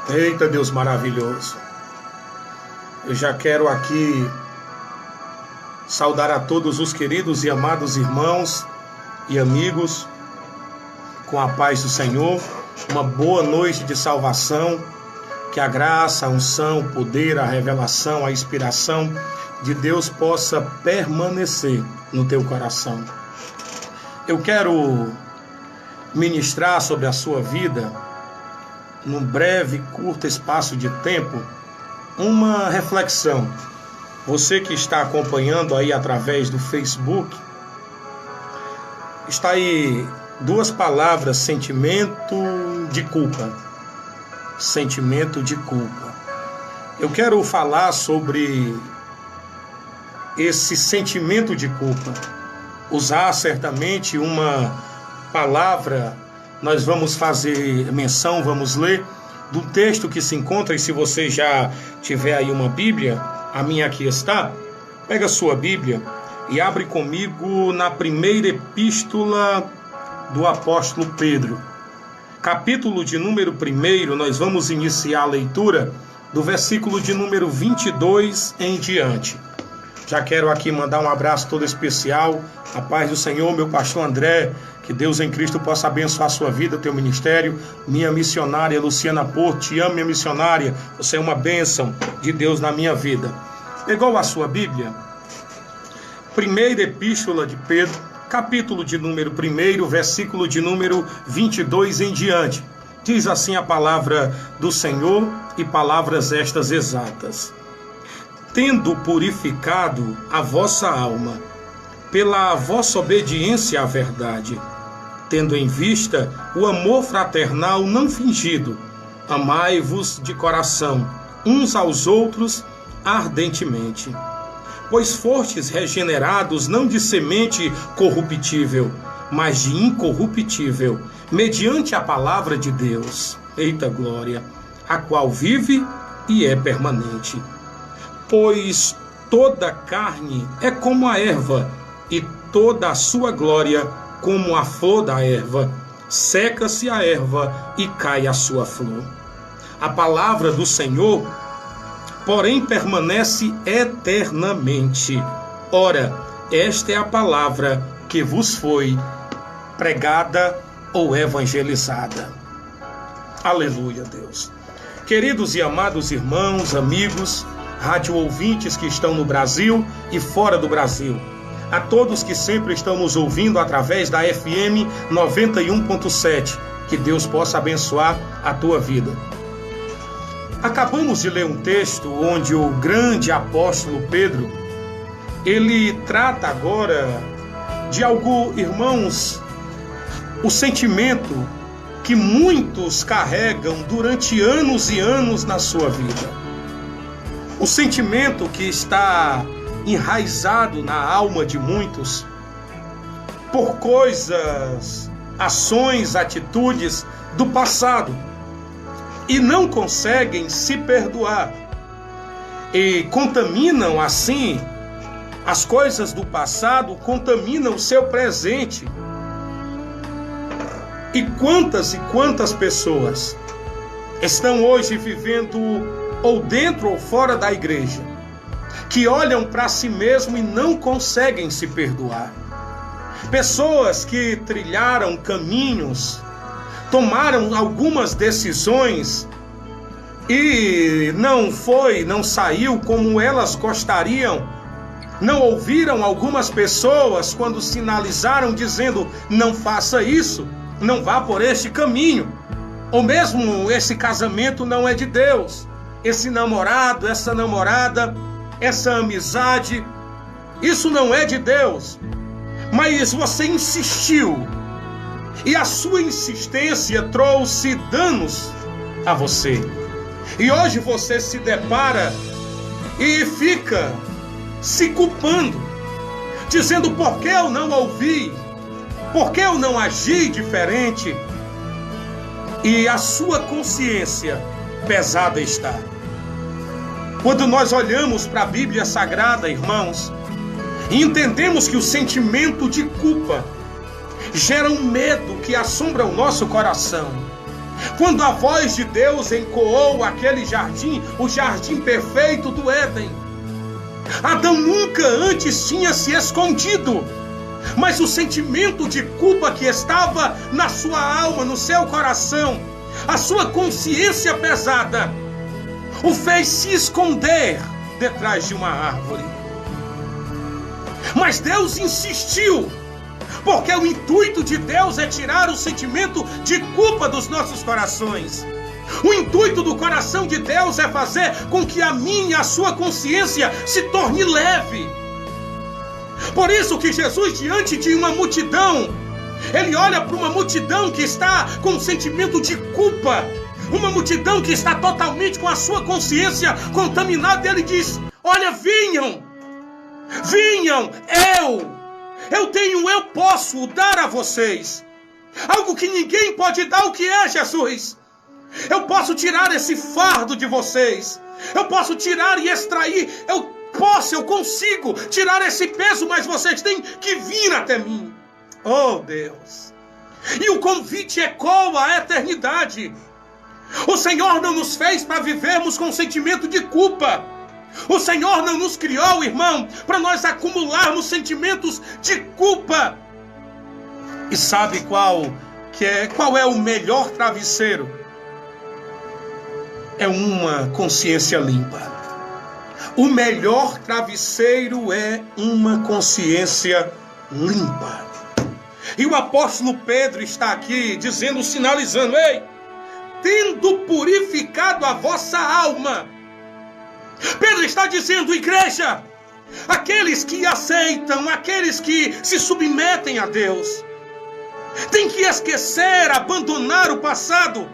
Eita, Deus maravilhoso. Eu já quero aqui saudar a todos os queridos e amados irmãos e amigos com a paz do Senhor. Uma boa noite de salvação. Que a graça, a unção, o poder, a revelação, a inspiração de Deus possa permanecer no teu coração. Eu quero ministrar sobre a sua vida, num breve, curto espaço de tempo, uma reflexão. Você que está acompanhando aí através do Facebook, está aí duas palavras: sentimento de culpa. Sentimento de culpa. Eu quero falar sobre esse sentimento de culpa. Usar certamente uma palavra. Nós vamos fazer menção, vamos ler do texto que se encontra, e se você já tiver aí uma Bíblia, a minha aqui está. Pega a sua Bíblia e abre comigo na primeira epístola do apóstolo Pedro. Capítulo de número 1, nós vamos iniciar a leitura do versículo de número 22 em diante. Já quero aqui mandar um abraço todo especial, a paz do Senhor, meu pastor André, que Deus em Cristo possa abençoar a sua vida, teu ministério. Minha missionária Luciana Porto, te amo, minha missionária, você é uma bênção de Deus na minha vida. Pegou a sua Bíblia? Primeira epístola de Pedro, capítulo de número 1, versículo de número 22 em diante. Diz assim a palavra do Senhor, e palavras estas exatas: tendo purificado a vossa alma pela vossa obediência à verdade, tendo em vista o amor fraternal não fingido, amai-vos de coração uns aos outros ardentemente. Pois fostes regenerados não de semente corruptível, mas de incorruptível, mediante a palavra de Deus, eita glória, a qual vive e é permanente. Pois toda carne é como a erva, e toda a sua glória como a flor da erva. Seca-se a erva e cai a sua flor. A palavra do Senhor, porém, permanece eternamente. Ora, esta é a palavra que vos foi pregada ou evangelizada. Aleluia, Deus. Queridos e amados irmãos, amigos, rádio ouvintes que estão no Brasil e fora do Brasil, a todos que sempre estão nos ouvindo através da FM 91.7, que Deus possa abençoar a tua vida. Acabamos de ler um texto onde o grande apóstolo Pedro, ele trata agora de algo, irmãos, o sentimento que muitos carregam durante anos e anos na sua vida. O sentimento que está enraizado na alma de muitos por coisas, ações, atitudes do passado, e não conseguem se perdoar, e contaminam assim as coisas do passado, contaminam o seu presente. E quantas pessoas estão hoje vivendo ou dentro ou fora da igreja, que olham para si mesmo e não conseguem se perdoar. Pessoas que trilharam caminhos, tomaram algumas decisões e não saiu como elas gostariam. Não ouviram algumas pessoas quando sinalizaram dizendo: não faça isso, não vá por este caminho, ou mesmo esse casamento não é de Deus, esse namorado, essa namorada, essa amizade, isso não é de Deus. Mas você insistiu, e a sua insistência trouxe danos a você. E hoje você se depara e fica se culpando, dizendo: por que eu não ouvi? Por que eu não agi diferente? E a sua consciência pesada está. Quando nós olhamos para a Bíblia Sagrada, irmãos, e entendemos que o sentimento de culpa gera um medo que assombra o nosso coração, Quando a voz de Deus ecoou aquele jardim, o jardim perfeito do Éden, Adão nunca antes tinha se escondido, mas o sentimento de culpa que estava na sua alma, no seu coração, a sua consciência pesada, o fez se esconder detrás de uma árvore. Mas Deus insistiu, porque o intuito de Deus é tirar o sentimento de culpa dos nossos corações. O intuito do coração de Deus é fazer com que a minha e a sua consciência se torne leve. Por isso que Jesus, diante de uma multidão, ele olha para uma multidão que está com um sentimento de culpa, uma multidão que está totalmente com a sua consciência contaminada, e ele diz: olha, venham, eu posso dar a vocês algo que ninguém pode dar. O que é, Jesus? Eu posso tirar esse fardo de vocês, eu posso tirar e extrair, eu consigo tirar esse peso, mas vocês têm que vir até mim. Oh, Deus! E o convite ecoa a eternidade. O Senhor não nos fez para vivermos com sentimento de culpa. O Senhor não nos criou, irmão, para nós acumularmos sentimentos de culpa. E sabe qual é o melhor travesseiro? É uma consciência limpa. O melhor travesseiro é uma consciência limpa. E o apóstolo Pedro está aqui dizendo, sinalizando: ei, tendo purificado a vossa alma. Pedro está dizendo, igreja, aqueles que aceitam, aqueles que se submetem a Deus, tem que esquecer, abandonar o passado.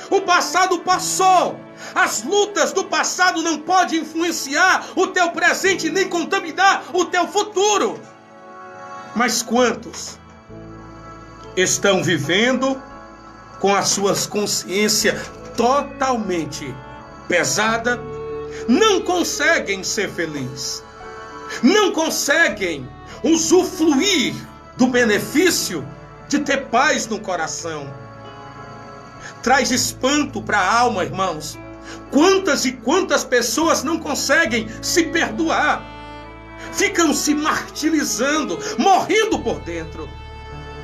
O passado passou. As lutas do passado não podem influenciar o teu presente, nem contaminar o teu futuro. Mas quantos estão vivendo com as suas consciências totalmente pesada, não conseguem ser felizes, não conseguem usufruir do benefício de ter paz no coração? Traz espanto para a alma, irmãos. Quantas e quantas pessoas não conseguem se perdoar, ficam se martirizando, morrendo por dentro,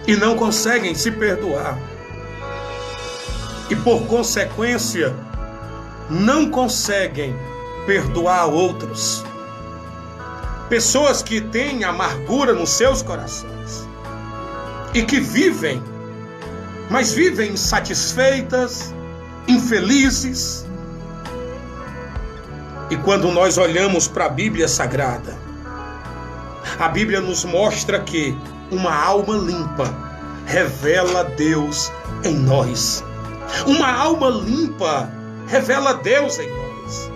e não conseguem se perdoar. E por consequência, não conseguem perdoar outros. Pessoas que têm amargura nos seus corações e que vivem, mas vivem insatisfeitas, infelizes. E quando nós olhamos para a Bíblia Sagrada, a Bíblia nos mostra que uma alma limpa revela Deus em nós. Uma alma limpa revela Deus em nós.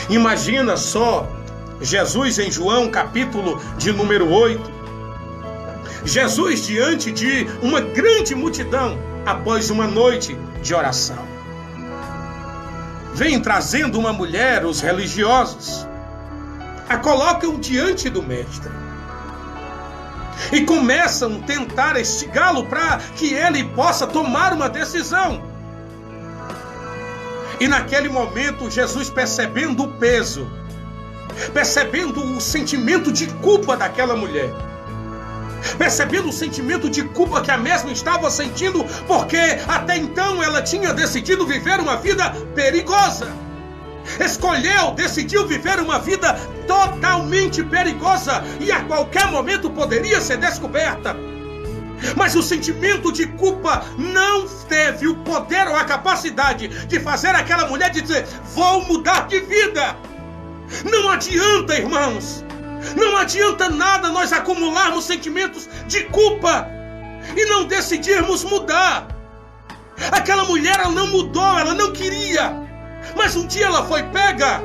Imagina só Jesus em João, capítulo de número 8. Jesus diante de uma grande multidão, após uma noite de oração. Vem trazendo uma mulher, os religiosos a colocam diante do mestre e começam a tentar instigá-lo para que ele possa tomar uma decisão. E naquele momento, Jesus, percebendo o peso, percebendo o sentimento de culpa daquela mulher, percebendo o sentimento de culpa que a mesma estava sentindo, porque até então ela tinha decidido viver uma vida perigosa. Decidiu viver uma vida totalmente perigosa e a qualquer momento poderia ser descoberta. Mas o sentimento de culpa não teve o poder ou a capacidade de fazer aquela mulher dizer: vou mudar de vida. Não adianta, irmãos. Não adianta nada nós acumularmos sentimentos de culpa e não decidirmos mudar. Aquela mulher, ela não mudou, ela não queria. Mas um dia ela foi pega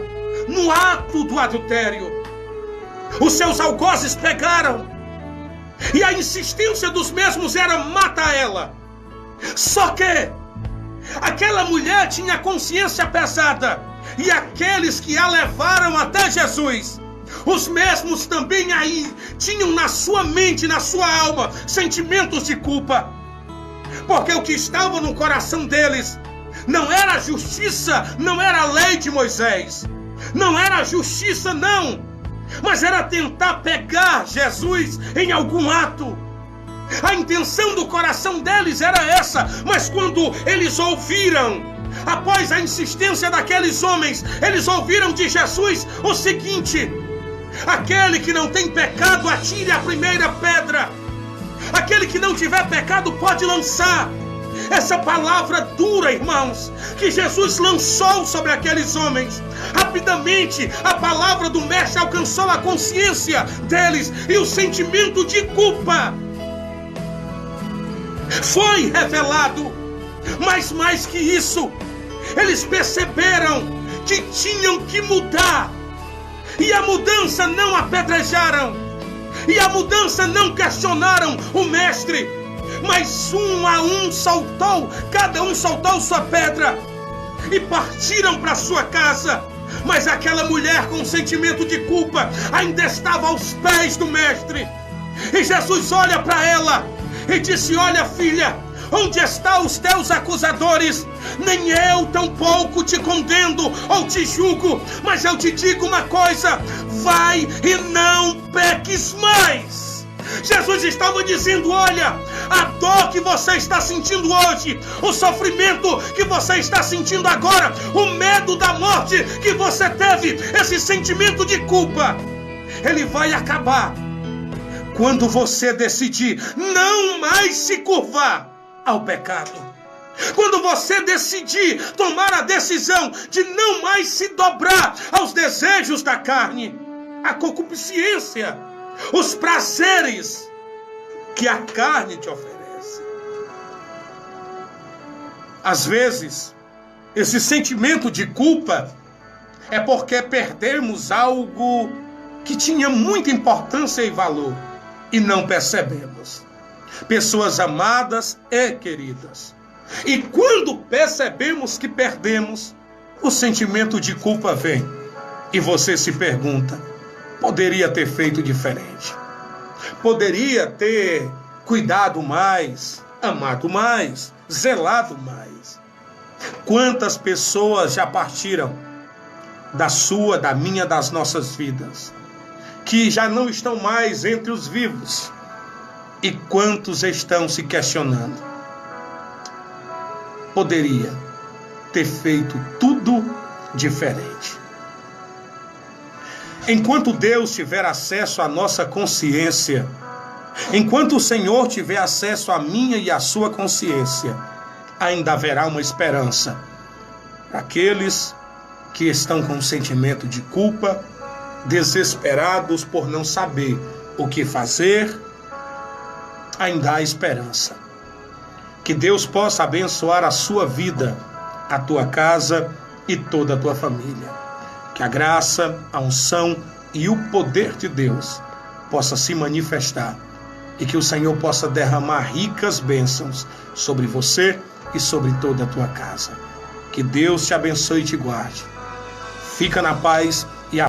no ato do adultério. Os seus algozes pegaram. E a insistência dos mesmos era matar ela. Só que aquela mulher tinha consciência pesada. E aqueles que a levaram até Jesus, os mesmos também aí tinham na sua mente, na sua alma, sentimentos de culpa. Porque o que estava no coração deles não era a justiça, não era a lei de Moisés, não era a justiça, não, mas era tentar pegar Jesus em algum ato. A intenção do coração deles era essa, mas quando eles ouviram, após a insistência daqueles homens, eles ouviram de Jesus o seguinte: aquele que não tem pecado, atire a primeira pedra. Aquele que não tiver pecado pode lançar. Essa palavra dura, irmãos, que Jesus lançou sobre aqueles homens, rapidamente a palavra do mestre alcançou a consciência deles e o sentimento de culpa foi revelado. Mas mais que isso, eles perceberam que tinham que mudar, e a mudança não apedrejaram, e a mudança não questionaram o mestre, mas um a um cada um soltou sua pedra e partiram para sua casa. Mas aquela mulher com sentimento de culpa ainda estava aos pés do mestre, e Jesus olha para ela e disse: olha, filha, onde estão os teus acusadores? Nem eu tampouco te condeno ou te julgo, mas eu te digo uma coisa: vai e não peques mais. Jesus estava dizendo: olha, a dor que você está sentindo hoje, o sofrimento que você está sentindo agora, o medo da morte que você teve, esse sentimento de culpa, ele vai acabar quando você decidir não mais se curvar ao pecado. Quando você decidir tomar a decisão de não mais se dobrar aos desejos da carne, a concupiscência, os prazeres que a carne te oferece. Às vezes, esse sentimento de culpa é porque perdemos algo que tinha muita importância e valor e não percebemos. Pessoas amadas e queridas. E quando percebemos que perdemos, o sentimento de culpa vem. E você se pergunta: poderia ter feito diferente? Poderia ter cuidado mais, amado mais, zelado mais? Quantas pessoas já partiram da sua, da minha, das nossas vidas, que já não estão mais entre os vivos? E quantos estão se questionando? Poderia ter feito tudo diferente. Enquanto Deus tiver acesso à nossa consciência, enquanto o Senhor tiver acesso à minha e à sua consciência, ainda haverá uma esperança para aqueles que estão com um sentimento de culpa, desesperados por não saber o que fazer. Ainda há esperança. Que Deus possa abençoar a sua vida, a tua casa e toda a tua família. Que a graça, a unção e o poder de Deus possa se manifestar e que o Senhor possa derramar ricas bênçãos sobre você e sobre toda a tua casa. Que Deus te abençoe e te guarde. Fica na paz